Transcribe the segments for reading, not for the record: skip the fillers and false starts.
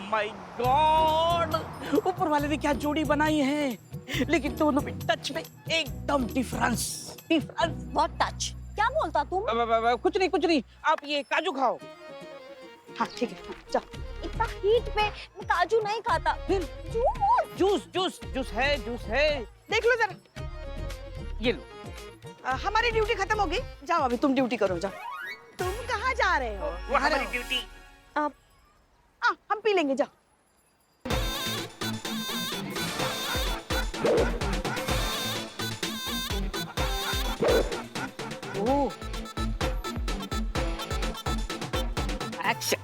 My God, ऊपर वाले ने क्या जोड़ी बनाई है, लेकिन दोनों में टच में एकदम डिफरेंस। बहुत टच। क्या बोलता तुम? कुछ नहीं, आप ये काजू खाओ। हाँ ठीक है, जाओ। इतना हीट पे मैं काजू नहीं खाता। फिर जूस है। देख लो जरा। ये लो। हमारी ड्यूटी खत्म हो गई, जाओ अभी तुम ड्यूटी करो, जाओ। तुम कहाँ जा रहे हो? वो हमारी ड्यूटी। हम पी लेंगे, जाओ। ओह, एक्शन।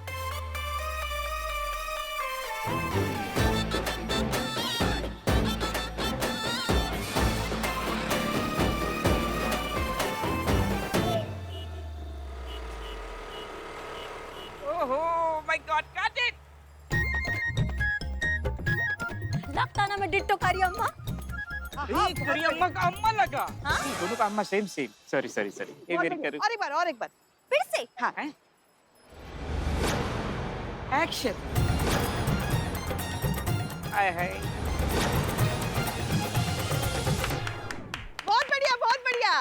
ओहो माय गॉड, गॉट इट। लगता ना मैं डिट्टो कारी अम्मा। करी अम्मा का अम्मा लगा। हाँ? दोनों का अम्मा सेम। सॉरी। ये मेरी करूँ। और एक बार फिर से। हाँ। एक्शन। हाय। बहुत बढ़िया।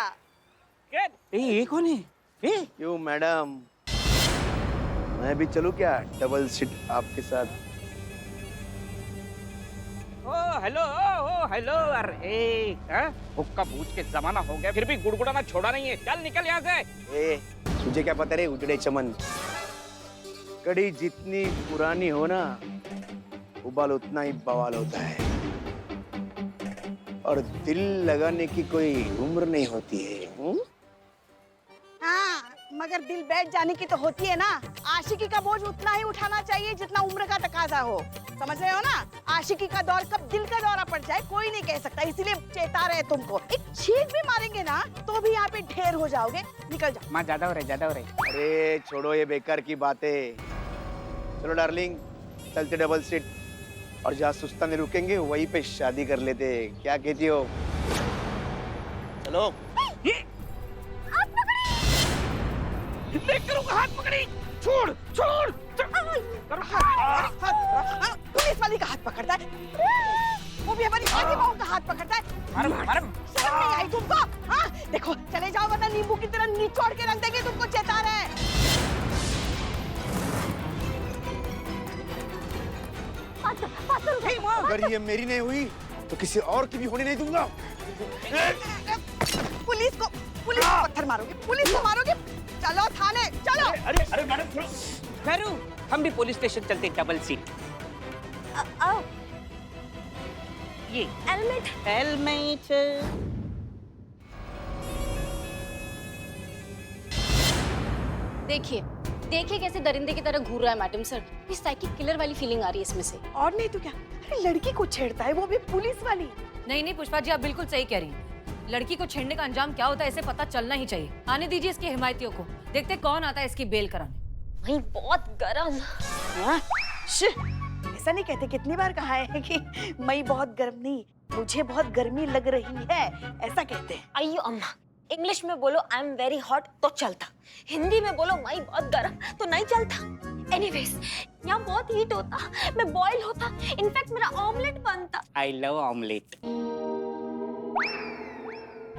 गुड। ये कौन है? क्यों मैडम, मैं भी चलूं क्या डबल सीट आपके साथ? हेलो। अरे हुक्का बूझ के जमाना हो गया, फिर भी गुड़गुड़ाना छोड़ा नहीं है। चल निकल यहाँ से। तुझे क्या पता रे उजड़े चमन, कड़ी जितनी पुरानी हो ना, उबाल उतना ही बवाल होता है। और दिल लगाने की कोई उम्र नहीं होती है। हाँ, मगर दिल बैठ जाने की तो होती है ना। आशिकी का बोझ उतना ही उठाना चाहिए जितना उम्र का तकाजा हो। समझ रहे हो ना? आशिकी का दौर कब दिल का दौरा पड़ जाए कोई नहीं कह सकता, इसीलिए चेता रहे तुमको। एक छींक भी मारेंगे ना तो भी यहाँ पे ढेर हो जाओगे। निकल जाओ। माँ ज्यादा हो रहे। अरे छोड़ो ये बेकार की बातें। चलो डार्लिंग, चलते डबल सीट, और जहाँ सुस्ता नहीं रुकेंगे वहीं पे शादी कर लेते। क्या कहती हो? चलो। देख करो, हाथ पकड़ी। छोड़। पुलिस वाली का हाथ पकड़ता है, वो भी हमारी आधी बहू का हाथ पकड़ता है। शर्म नहीं आई तुमको? हाँ देखो, चले जाओ वरना नींबू की तरह निचोड़ के रख देंगे तुमको। चेता रहे। अगर ये मेरी नहीं हुई तो किसी और की भी होने नहीं दूंगा। पुलिस को पत्थर मारोगे, पुलिस को मारोगे। चलो थाने चलो। अरे मैडम करू, हम भी पुलिस स्टेशन चलते हैं, डबल सीट। आओ। ये हेलमेट। देखिए कैसे दरिंदे की तरह घूर रहा है मैडम सर। इस साइकिक किलर वाली फीलिंग आ रही है इसमें से। और नहीं तो क्या, अरे लड़की को छेड़ता है, वो भी पुलिस वाली। नहीं पुष्पा जी, आप बिल्कुल सही कह रही हैं। लड़की को छेड़ने का अंजाम क्या होता है इसे पता चलना ही चाहिए। आने दीजिए इसके हिमायतियों को, देखते कौन आता है इसकी बेल कराने। वही बहुत गरम। ऐसा नहीं कहते, कितनी बार कहा है कि मई बहुत गर्म नहीं, मुझे बहुत गर्मी लग रही है, ऐसा कहते हैं। अयो अम्मा, इंग्लिश में बोलो आई एम वेरी हॉट तो चलता, हिंदी में बोलो मई बहुत गर्म तो नहीं चलता। एनीवेज, यहाँ बहुत हीट होता, मैं बॉयल होता, इनफैक्ट मेरा ऑमलेट बनता। I love omelette.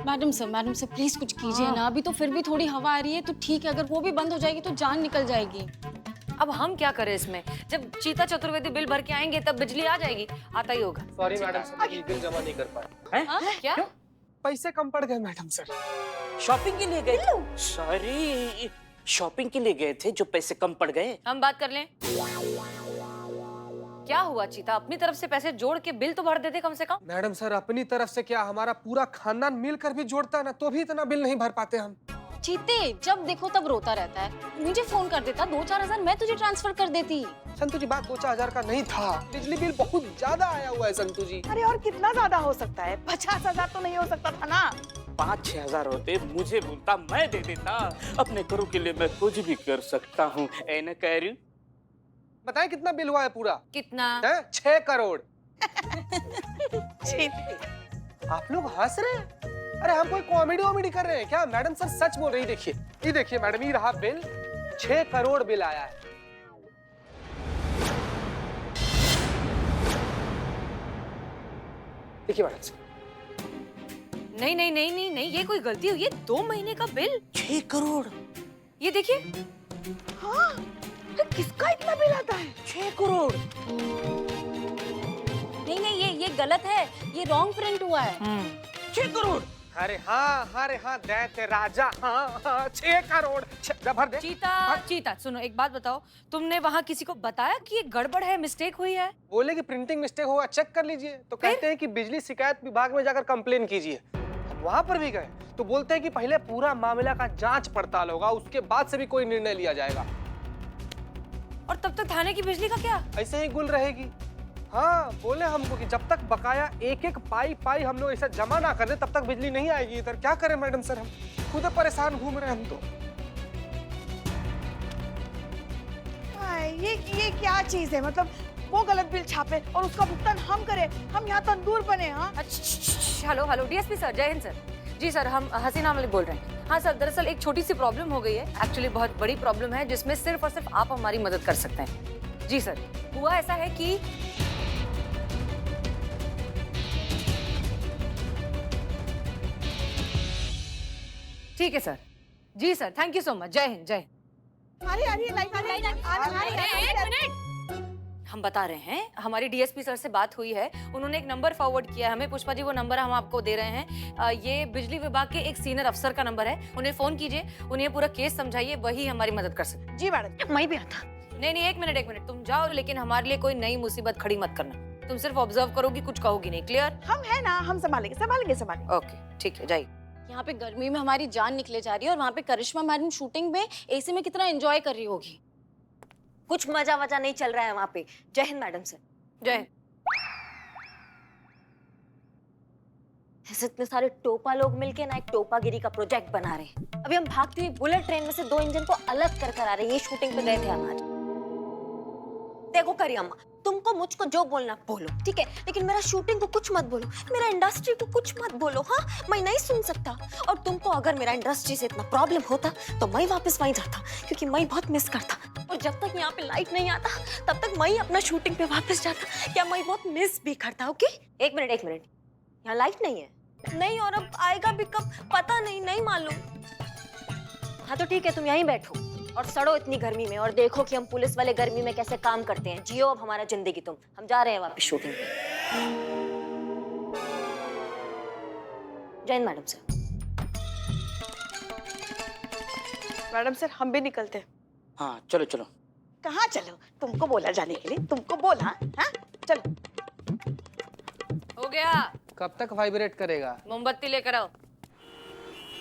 Madam sir please कुछ कीजिए ना। अभी तो फिर भी थोड़ी हवा आ रही है तो ठीक है, अगर वो भी बंद हो जाएगी तो जान निकल जाएगी। अब हम क्या करें इसमें? जब चीता चतुर्वेदी बिल भर के आएंगे तब बिजली आ जाएगी, आता ही होगा। सॉरी मैडम सर, बिल जमा नहीं कर पाए। क्या? पैसे कम पड़ गए मैडम सर। शॉपिंग के लिए गए थे? सॉरी, शॉपिंग के लिए गए थे जो पैसे कम पड़ गए। हम बात कर लें। क्या हुआ चीता, अपनी तरफ से पैसे जोड़ के बिल तो भर देते कम से कम। मैडम सर, अपनी तरफ से क्या, हमारा पूरा खानदान मिलकर भी जोड़ता है ना, तो भी इतना बिल नहीं भर पाते हम। चीते जब देखो तब रोता रहता है, मुझे फोन कर देता, 2-4 हजार मैं तुझे ट्रांसफर कर देती। संतु जी, बात 2-4 हजार का नहीं था, बिजली बिल बहुत ज्यादा आया हुआ है संतु जी। अरे और कितना ज्यादा हो सकता है? 50,000 तो नहीं हो सकता था ना? 5-6 हजार होते मुझे बोलता, मैं दे देता। अपने करू के लिए मैं कुछ भी कर सकता हूँ। ए न करू। बताए कितना बिल हुआ है पूरा? कितना? 6 करोड़। चीते, आप लोग हंस रहे हैं? अरे हम कोई कॉमेडी कर रहे हैं क्या? मैडम सर सच बोल रही। देखिए, ये देखिए मैडम, ये रहा बिल, 6 करोड़ बिल आया है। देखिए मैडम सर, नहीं नहीं नहीं नहीं नहीं, ये कोई गलती हुई है। 2 महीने का बिल, 6 करोड़। ये देखिए। हाँ, तो किसका इतना बिल आता है? 6 करोड़। नहीं नहीं, ये गलत है, ये रॉन्ग प्रिंट हुआ है। 6 करोड़। अरे हाँ दैत्य राजा, हाँ 6 करोड़। भर दे। चीता चीता सुनो, एक बात बताओ, तुमने वहाँ किसी को बताया कि ये गड़बड़ है, मिस्टेक हुई है? बोले कि प्रिंटिंग मिस्टेक होगा, चेक कर लीजिए। तो कहते हैं कि बिजली शिकायत विभाग में जाकर कंप्लेन कीजिए। वहां पर भी गए तो बोलते हैं कि पहले पूरा मामला का जांच पड़ताल होगा, उसके बाद से भी कोई निर्णय लिया जाएगा। और तब तक थाने की बिजली का क्या? ऐसे ही गुल रहेगी। हाँ, बोले हमको कि जब तक बकाया एक एक पाई हम लोग ऐसा जमा ना कर दे तब तक बिजली नहीं आएगी इधर। क्या करें मैडम सर, हम खुद परेशान घूम रहे हैं हम तो। ये क्या चीज है? मतलब वो गलत बिल छापे और उसका भुगतान हम करें, हम यहाँ तंदूर बने। हाँ, हेलो हेलो डीएसपी सर, जय हिंद सर। जी सर, हम हसीना मलिक बोल रहे हैं। हाँ सर, दरअसल एक छोटी सी प्रॉब्लम हो गई है, एक्चुअली बहुत बड़ी प्रॉब्लम है जिसमें सिर्फ और सिर्फ आप हमारी मदद कर सकते हैं। जी सर, हुआ ऐसा है कि ठीक है सर। जी sir, thank you so much. जय हिंद, जय हिंद। हम बता रहे हैं, हमारी डीएसपी सर से बात हुई है, उन्होंने एक नंबर फॉरवर्ड किया है हमें। पुष्पा जी, वो नंबर हम आपको दे रहे हैं। ये बिजली विभाग के एक सीनियर अफसर का नंबर है, उन्हें फोन कीजिए, उन्हें पूरा केस समझाइए, वही हमारी मदद कर सकते। जी मैडम। मैं भी आता। नहीं नहीं, एक मिनट, तुम जाओ, लेकिन हमारे लिए कोई नई मुसीबत खड़ी मत करना। तुम सिर्फ ऑब्जर्व करोगी, कुछ कहोगी नहीं। क्लियर? हम है ना, हम संभालेंगे। ओके ठीक है, जाइए। यहाँ पे गर्मी में हमारी जान निकले जा रही है और वहाँ पे करिश्मा मैडम शूटिंग में एसी में कितना एंजॉय कर रही होगी। कुछ मजा वजा नहीं चल रहा है वहाँ पे। जय हिंद मैडम सर। जय। ऐसे इतने सारे टोपा लोग मिलके ना एक टोपागिरी का प्रोजेक्ट बना रहे हैं। अभी हम भागती हुई बुलेट ट्रेन में से 2 इंजन को अलग कर आ रहे हैं। ये शूटिंग पे गए थे हम आज। देखो करी अम्मा, तुमको मुझको जो बोलना बोलो, ठीक है, लेकिन मेरा शूटिंग को कुछ मत बोलो, मेरा इंडस्ट्री को कुछ मत बोलो। हाँ, मैं नहीं सुन सकता। और तुमको अगर मेरा इंडस्ट्री से इतना प्रॉब्लम होता तो मैं वापस वहीं जाता, क्योंकि मैं बहुत मिस करता। और जब तक यहाँ पे लाइट नहीं आता तब तक मैं अपना शूटिंग पे वापस जाता। क्या मैं बहुत मिस भी करता? ओके, एक मिनट, यहाँ लाइट नहीं है? नहीं, और अब आएगा भी कब पता नहीं मालूम। हाँ तो ठीक है, तुम यहीं बैठो और सड़ो इतनी गर्मी में, और देखो कि हम पुलिस वाले गर्मी में कैसे काम करते हैं। जियो अब हमारा जिंदगी तुम। हम जा रहे हैं वापस शूटिंग पे। जय Hind madam sir. Madam sir, हम भी निकलते। हाँ चलो चलो। कहाँ चलो? तुमको बोला जाने के लिए, तुमको बोला। हाँ चलो। हो गया। कब तक वाइब्रेट करेगा? मोमबत्ती लेकर आओ।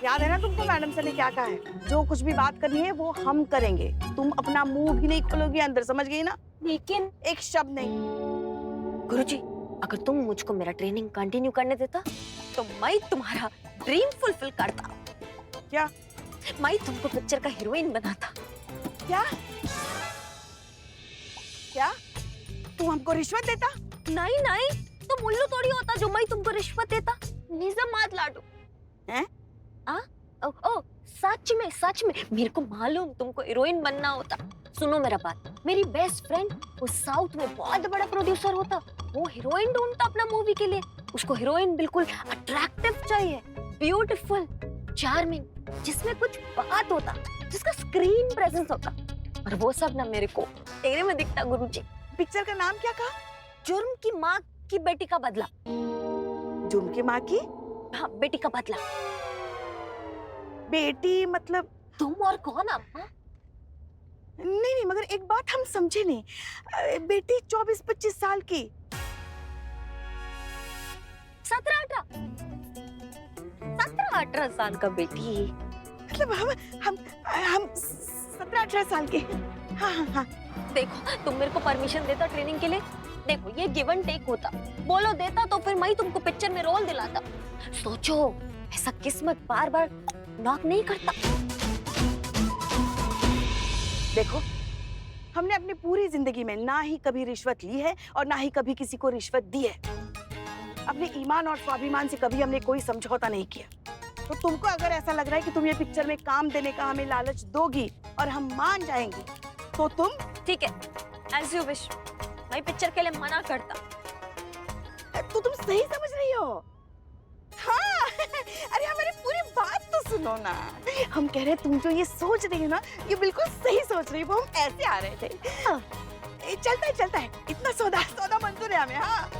याद है ना तुमको मैडम सर ने क्या कहा है? जो कुछ भी बात करनी है वो हम करेंगे। तुम अपना मुंह भी नहीं खोलोगी अंदर, समझ गई ना? लेकिन एक शब्द नहीं। गुरुजी, अगर तुम मुझको मेरा ट्रेनिंग कंटिन्यू करने देता तो मैं तुम्हारा ड्रीम फुलफिल करता। क्या? मैं तुमको पिक्चर का हीरोइन बनाता। क्या? क्या? तुम हमको रिश्वत देता? नहीं, तुम उल्लू थोड़ी होता जो मैं तुमको रिश्वत देता। निज़म मत लाडू। हैं? ओ, सच में मेरे को मालूम तुमको हीरोइन बनना होता। सुनो मेरा बात, मेरी बेस्ट फ्रेंड वो साउथ में बहुत बड़ा प्रोड्यूसर होता, वो हीरोइन ढूंढता अपना मूवी के लिए। उसको हीरोइन बिल्कुल अट्रैक्टिव चाहिए, ब्यूटीफुल, चार्मिंग, जिसमें कुछ बात होता, जिसका स्क्रीन प्रेजेंस होता। और वो सब ना मेरे को तेरे में दिखता गुरुजी। पिक्चर का नाम क्या कहा? जुर्म की माँ की बेटी का बदला। जुर्म की माँ की हाँ, बेटी का बदला। बेटी मतलब तुम और कौन अम्मा? नहीं, मगर एक बात हम समझे नहीं। बेटी 24-25 साल की। 17-18 साल का बेटी। मतलब हम 17-18 साल के। हाँ। देखो, तुम मेरे को परमिशन देता ट्रेनिंग के लिए? देखो, ये गिव एंड टेक होता। बोलो देता तो फिर मैं तुमको पिक्चर में रोल दिलाता। सोचो, ऐसा किस्मत बार बार नॉक नहीं करता। देखो, हमने अपनी पूरी जिंदगी में ना ही कभी रिश्वत ली है और ना ही कभी किसी को रिश्वत दी है। अपने ईमान और स्वाभिमान से कभी हमने कोई समझौता नहीं किया। तो तुमको अगर ऐसा लग रहा है कि तुम ये पिक्चर में काम देने का हमें लालच दोगी और हम मान जाएंगे, तो तुम ठीक है, एज यू विश। मैं पिक्चर के लिए मना करता। तो तुम सही समझ रही हो? हाँ अरे हमारी पूरी बात तो सुनो ना। हम कह रहे तुम जो ये सोच रही हो ना, ये बिल्कुल सही सोच रही हो। वो हम ऐसे आ रहे थे। हाँ, चलता है इतना सौदा मंजूर है हमें। हाँ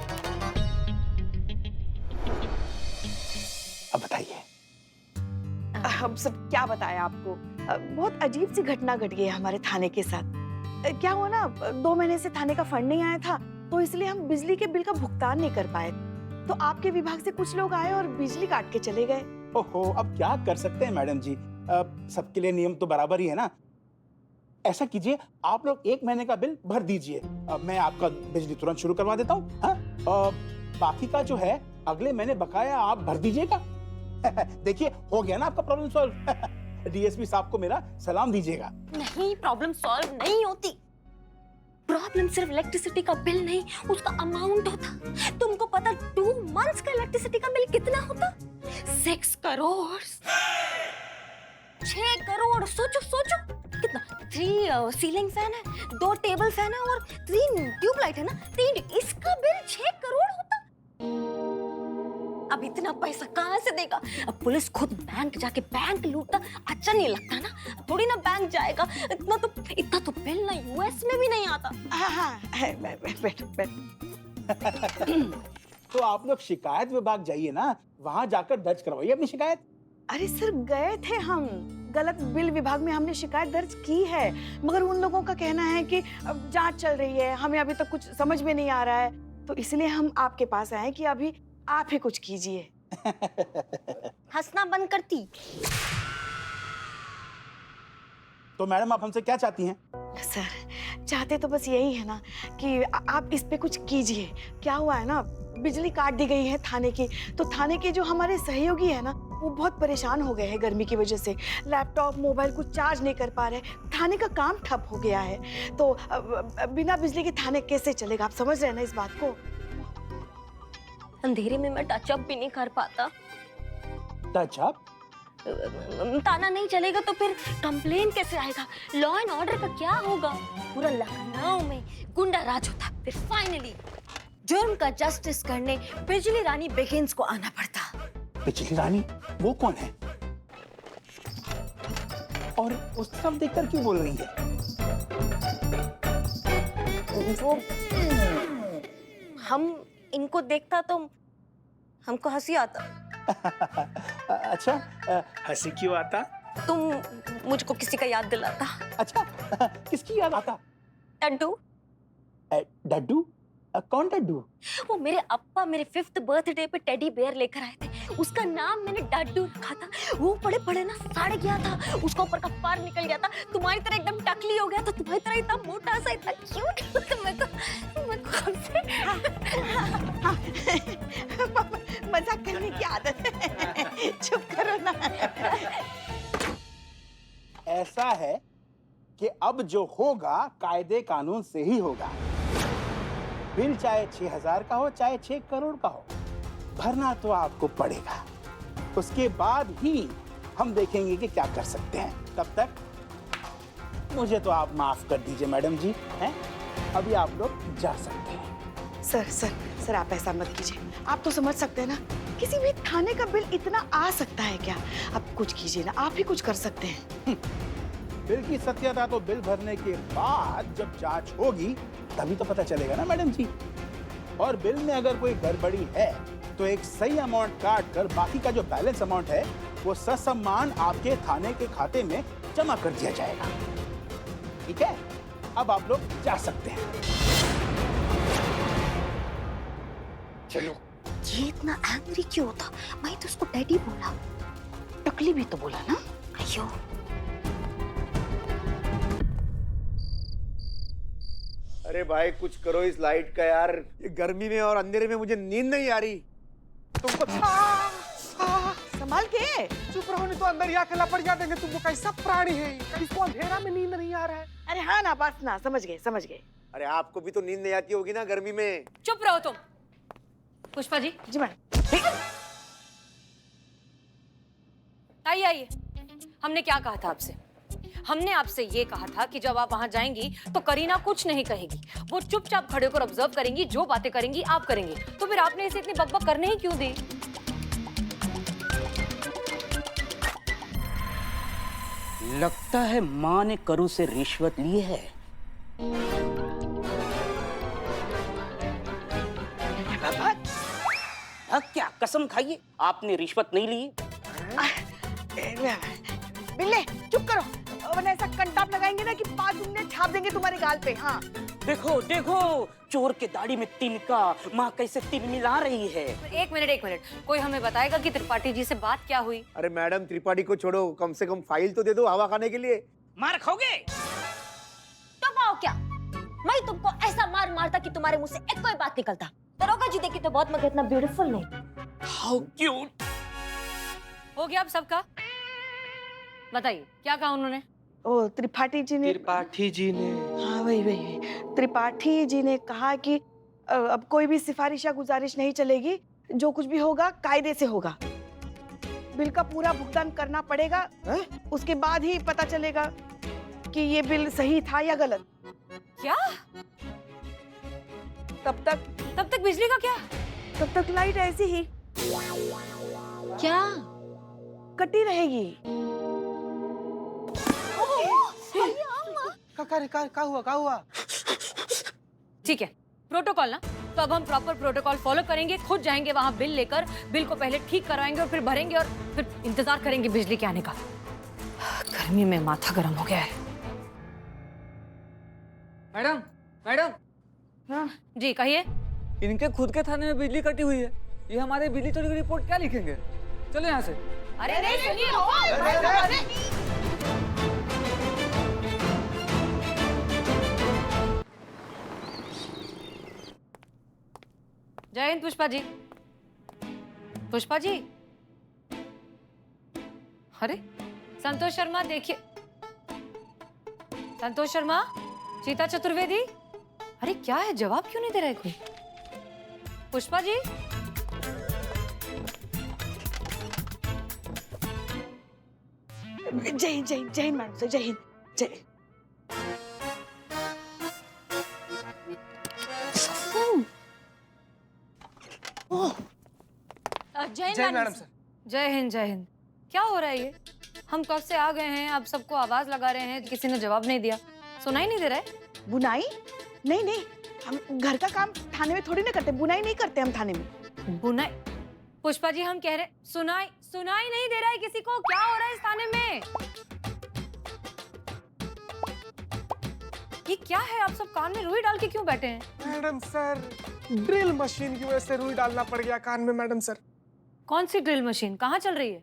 अब बताइए। हम सब क्या बताएं आपको। बहुत अजीब सी घटना घट गई है हमारे थाने के साथ। क्या हुआ ना, 2 महीने से थाने का फंड नहीं आया था, तो इसलिए हम बिजली के बिल का भुगतान नहीं कर पाए। तो आपके विभाग से कुछ लोग आए और बिजली काट के चले गए। ओहो, अब क्या कर सकते हैं मैडम जी, सबके लिए नियम तो बराबर ही है ना। ऐसा कीजिए, आप लोग 1 महीने का बिल भर दीजिए, मैं आपका बिजली तुरंत शुरू करवा देता हूँ। हाँ, बाकी का जो है अगले महीने बकाया आप भर दीजिएगा। देखिए, हो गया ना आपका प्रॉब्लम सॉल्व। डीएसपी साहब को मेरा सलाम दीजिएगा। नहीं, प्रॉब्लम सॉल्व नहीं होती। प्रॉब्लम सिर्फ इलेक्ट्रिसिटी का बिल नहीं, उसका अमाउंट होता। तुमको पता 2 मंथ्स का इलेक्ट्रिसिटी का बिल कितना होता? 6 करोड़। 6 करोड़, सोचो कितना। 3 सीलिंग फैन है, 2 टेबल फैन है और 3 ट्यूबलाइट है ना, 3, इसका बिल 6 करोड़ होता। अब इतना पैसा कहाँ से देगा? अब पुलिस खुद बैंक जाके बैंक लूटता अच्छा नहीं लगता ना। थोड़ी ना बैंक जाएगा। इतना तो बिल ना यूएस में भी नहीं आता। हाँ बैठो। तो आप लोग शिकायत विभाग जाइए ना, वहाँ जाकर दर्ज करवाइए अपनी शिकायत। अरे सर, गए थे हम, गलत बिल विभाग में हमने शिकायत दर्ज की है, मगर उन लोगों का कहना है कि अब जांच चल रही है, हमें अभी तक कुछ समझ में नहीं आ रहा है। तो इसलिए हम आपके पास आए कि अभी आप ही कुछ कीजिए। हंसना बंद करती। तो मैडम, आप हमसे क्या चाहती हैं? सर, चाहते तो बस यही है ना कि आप इस पे कुछ कीजिए। क्या हुआ है ना, बिजली काट दी गई है थाने की, तो थाने के जो हमारे सहयोगी है ना, वो बहुत परेशान हो गए हैं गर्मी की वजह से। लैपटॉप मोबाइल कुछ चार्ज नहीं कर पा रहे, थाने का काम ठप हो गया है। तो बिना बिजली के थाने कैसे चलेगा? आप समझ रहे हैं ना इस बात को? अंधेरे में मैं टच अप भी नहीं कर पाता। Touch up? ताना नहीं चलेगा तो फिर कंप्लेन कैसे आएगा? लॉ एंड ऑर्डर का क्या होगा? पूरा लखनऊ में गुंडा राज होता। फिर फाइनली जुर्म का जस्टिस करने बिजली रानी बेगिंस को आना पड़ता। बिजली रानी? वो कौन है? और उस तरफ देखकर क्यों बोल रही है? वो हम इनको देखता तो हमको हंसी आता। अच्छा, हंसी क्यों आता? तुम मुझको किसी का याद दिलाता। अच्छा, किसकी याद आता? डड्डू। डड्डू? कौन डड्डू? वो मेरे अप्पा मेरे 5th बर्थडे पे टेडी बेयर लेकर आए थे, उसका नाम मैंने डड्डू रखा था। वो पड़े ना सड़ गया था, उसका ऊपर का फर निकल गया था, तुम्हारी तरह एकदम टकली हो गया था, तुम्हारी तरह इतना मोटा सा, इतना क्यूट। मैं खुद से मजाक करने की आदत है। चुप करो ना। ऐसा है कि अब जो होगा कायदे कानून से ही होगा। बिल चाहे 6,000 का हो, चाहे 6 करोड़ का हो, भरना तो आपको पड़ेगा। उसके बाद ही हम देखेंगे कि क्या कर सकते हैं। तब तक मुझे तो आप माफ कर दीजिए मैडम जी, हैं? अभी आप लोग जा सकते हैं। सर आप ऐसा मत कीजिए। आप तो समझ सकते हैं ना, किसी भी थाने का बिल इतना आ सकता है क्या? आप कुछ कीजिए ना, आप ही कुछ कर सकते हैं। बिल की सत्यता तो बिल भरने के बाद जब जांच होगी तभी तो पता चलेगा ना मैडम जी। और बिल में अगर कोई गड़बड़ी है तो एक सही अमाउंट काट कर बाकी का जो बैलेंस अमाउंट है वो ससम्मान आपके थाने के खाते में जमा कर दिया जाएगा। ठीक है, अब आप लोग जा सकते हैं। चलो। ये इतना एंग्री क्यों होता? मैं तो उसको डैडी बोला। टकली भी तो बोला ना। अयो, अरे भाई कुछ करो इस लाइट का यार, ये गर्मी में और अंधेरे में मुझे नींद नहीं आ रही। तुमको संभाल के। चुप रहो, नहीं तो अंदर या के लपट जा देंगे। तुमको कैसा प्राणी है, इसको अंधेरा में नींद नहीं आ रहा है। अरे हाँ ना, बस ना, समझ गए। अरे आपको भी तो नींद नहीं आती होगी ना गर्मी में। चुप रहो तुम। पुष्पा जी, जी मैडम। आइए। हमने क्या कहा था आपसे? हमने आपसे ये कहा था कि जब आप वहां जाएंगी तो करीना कुछ नहीं कहेगी, वो चुपचाप खड़े होकर ऑब्जर्व करेंगी, जो बातें करेंगी आप करेंगे। तो फिर आपने इसे इतनी बकबक करने ही क्यों दी? लगता है माँ ने करू से रिश्वत ली है। क्या कसम खाइए आपने रिश्वत नहीं ली? बिल्ले चुप करो, वरना ऐसा कंटाप लगाएंगे ना कि 5 मिनट छाप देंगे तुम्हारे गाल पे। हाँ देखो देखो, चोर के दाढ़ी में तिनका, माँ कैसे तिन मिला रही है। एक मिनट, कोई हमें बताएगा कि त्रिपाठी जी से बात क्या हुई? अरे मैडम, त्रिपाठी को छोड़ो, कम से कम फाइल तो दे दो हवा खाने के लिए। मार खाओगे तो पाओ क्या? मैं तुमको ऐसा मार मारता कि तुम्हारे मुंह से एक कोई बात निकलता। दरोगा जी देखी तो बहुत, मगर इतना ब्यूटीफुल नहीं। How cute. हो गया अब सबका? बताइए क्या कहा उन्होंने? ओ त्रिपाठी जी ने हाँ वही त्रिपाठी जी ने कहा कि अब कोई भी सिफारिश या गुजारिश नहीं चलेगी, जो कुछ भी होगा कायदे से होगा। बिल का पूरा भुगतान करना पड़ेगा, उसके बाद ही पता चलेगा कि ये बिल सही था या गलत। क्या? तब तक बिजली का क्या? तब तक लाइट ऐसी ही क्या? कटी रहेगी। क्या हुआ? ठीक है, प्रोटोकॉल ना, तो अब हम प्रॉपर प्रोटोकॉल फॉलो करेंगे, खुद जाएंगे वहां बिल लेकर, बिल को पहले ठीक करवाएंगे और फिर भरेंगे और फिर इंतजार करेंगे बिजली के आने का। गर्मी में माथा गर्म हो गया है। मैडम हाँ जी कहिए। इनके खुद के थाने में बिजली कटी हुई है, ये हमारे बिजली चोरी की रिपोर्ट क्या लिखेंगे? चलो यहाँ से। अरे नहीं सुनिए, जय हिंद पुष्पा जी। पुष्पा जी, अरे संतोष शर्मा देखिए, संतोष शर्मा, चीता चतुर्वेदी, अरे क्या है, जवाब क्यों नहीं दे रहे कोई? पुष्पा जी, जय हिंद जय हिंद मैडम, जय हिंद जय। जय मैडम सर। जय हिंद जय हिंद। क्या हो रहा है ये? हम कब से आ गए हैं, आप सबको आवाज लगा रहे हैं, किसी ने जवाब नहीं दिया, सुनाई नहीं दे रहा है? बुनाई? नहीं, हम घर का काम थाने में थोड़ी ना करते, बुनाई नहीं करते हम थाने में। बुनाई? पुष्पा जी हम कह रहे, सुनाई नहीं दे रहा है किसी को? क्या हो रहा है इस थाने में? ये क्या है? आप सब कान में रुई डाल के क्यों बैठे हैं? मैडम सर, ड्रिल मशीन की वजह से रुई डालना पड़ गया कान में मैडम सर। कौन सी ड्रिल मशीन? कहाँ चल रही है?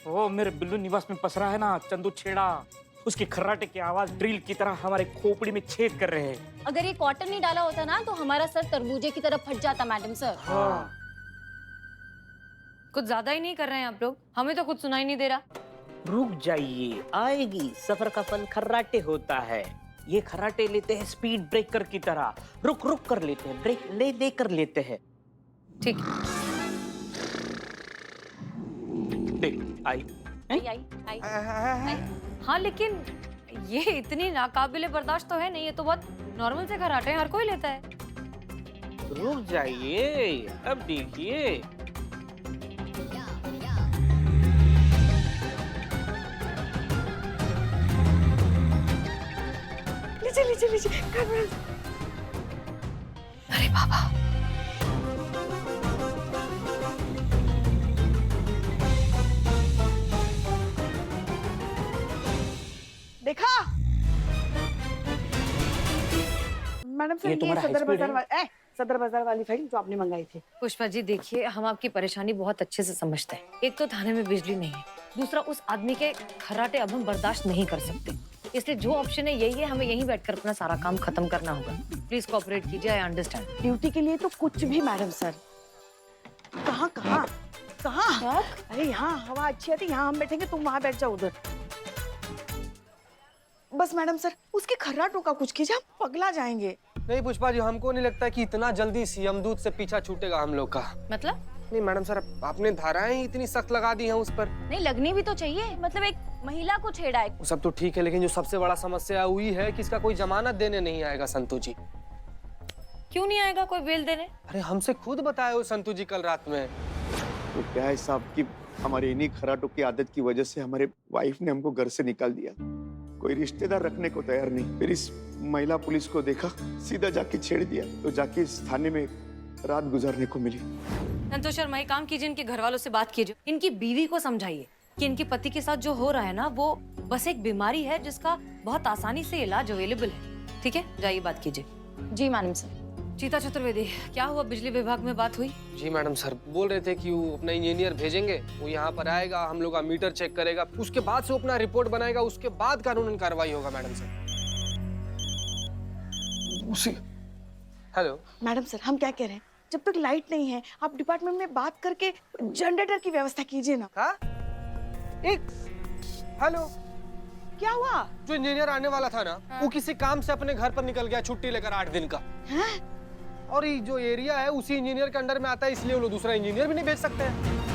वो मेरे बिल्लू निवास में पसरा है ना चंदू छेड़ा, उसकी खर्राटे की आवाज ड्रिल की तरह हमारे खोपड़ी में छेद कर रहे हैं। अगर ये कॉटन नहीं डाला होता ना तो हमारा सर तरबूजे की तरफ फट जाता मैडम सर। हाँ। कुछ ज्यादा ही नहीं कर रहे हैं आप लोग, हमें तो कुछ सुनाई नहीं दे रहा। रुक जाइए, आएगी, सफर का फल खर्राटे होता है। ये खर्राटे लेते हैं स्पीड ब्रेकर की तरह, रुक रुक कर लेते हैं, ब्रेक ले दे कर लेते हैं। ठीक, देख आई। आई। हाँ लेकिन ये इतनी नाकाबिले बर्दाश्त तो है नहीं, ये तो बहुत नॉर्मल से खर्राटे हैं, हर कोई लेता है। रुक जाइए, अब देखिए। लीजिए अरे बाबा, देखा मैडम सर, ये ये तुम्हारा सदर बाजार वाली फाइल जो आपने मंगाई थी। पुष्पा जी देखिए, हम आपकी परेशानी बहुत अच्छे से समझते हैं। एक तो थाने में बिजली नहीं है, दूसरा उस आदमी के खर्राटे अब हम बर्दाश्त नहीं कर सकते, इसलिए जो ऑप्शन है यही है, हमें यहीं बैठकर अपना सारा काम खत्म करना होगा। प्लीज कोऑपरेट कीजिए, आई अंडरस्टैंड। ड्यूटी के लिए तो कुछ भी मैडम सर। कहाँ कहाँ कहाँ? अरे यहाँ हवा अच्छी आती, यहाँ हम बैठेंगे, तुम वहाँ बैठ जाओ उधर। बस मैडम सर, उसके खर्राटों का कुछ कीजिए, हम पगला जाएंगे। नहीं पुष्पा जी, हमको नहीं लगता कि इतना जल्दी सीएम दूत से पीछा छूटेगा हम लोग का। मतलब नहीं मैडम सर, आपने धाराएं ही इतनी सख्त लगा दी हैं उस पर। नहीं लगनी भी तो चाहिए, मतलब एक महिला को छेड़ा है। वो सब तो ठीक है, लेकिन जो सबसे बड़ा समस्या हुई है कि इसका कोई जमानत देने नहीं आएगा संतू जी। क्यों नहीं आएगा कोई बेल देने? अरे हमसे खुद बताए हो संतू जी कल रात में। तो क्या है साहब कि हमारे इन्हीं खराटों की आदत की वजह से हमारे वाइफ ने हमको घर से निकाल दिया। कोई रिश्तेदार रखने को तैयार नहीं। फिर इस महिला पुलिस को देखा, सीधा जाके छेड़ दिया, तो जाके इस थाने में रात गुजारने को मिली। संतोष शर्मा, एक काम कीजिए, इनके घर वालों से बात कीजिए, इनकी बीवी को समझाइए कि इनके पति के साथ जो हो रहा है ना, वो बस एक बीमारी है जिसका बहुत आसानी से इलाज अवेलेबल है। ठीक है, जाइए बात कीजिए। जी मैडम सर। चीता चतुर्वेदी, क्या हुआ? बिजली विभाग में बात हुई? जी मैडम सर, बोल रहे थे कि वो अपना इंजीनियर भेजेंगे, वो यहाँ पर आएगा, हम लोग का मीटर चेक करेगा, उसके बाद से वो अपना रिपोर्ट बनाएगा, उसके बाद कानूनन कार्रवाई होगा मैडम सर। उसी हेलो मैडम सर, हम क्या कह रहे हैं, जब तक लाइट नहीं है आप डिपार्टमेंट में बात करके जनरेटर की व्यवस्था कीजिए ना। हाँ एक हेलो, क्या हुआ? जो इंजीनियर आने वाला था ना, वो किसी काम से अपने घर पर निकल गया, छुट्टी लेकर 8 दिन का। हैं? और ये जो एरिया है उसी इंजीनियर के अंडर में आता है, इसलिए वो लोग दूसरा इंजीनियर भी नहीं भेज सकते हैं।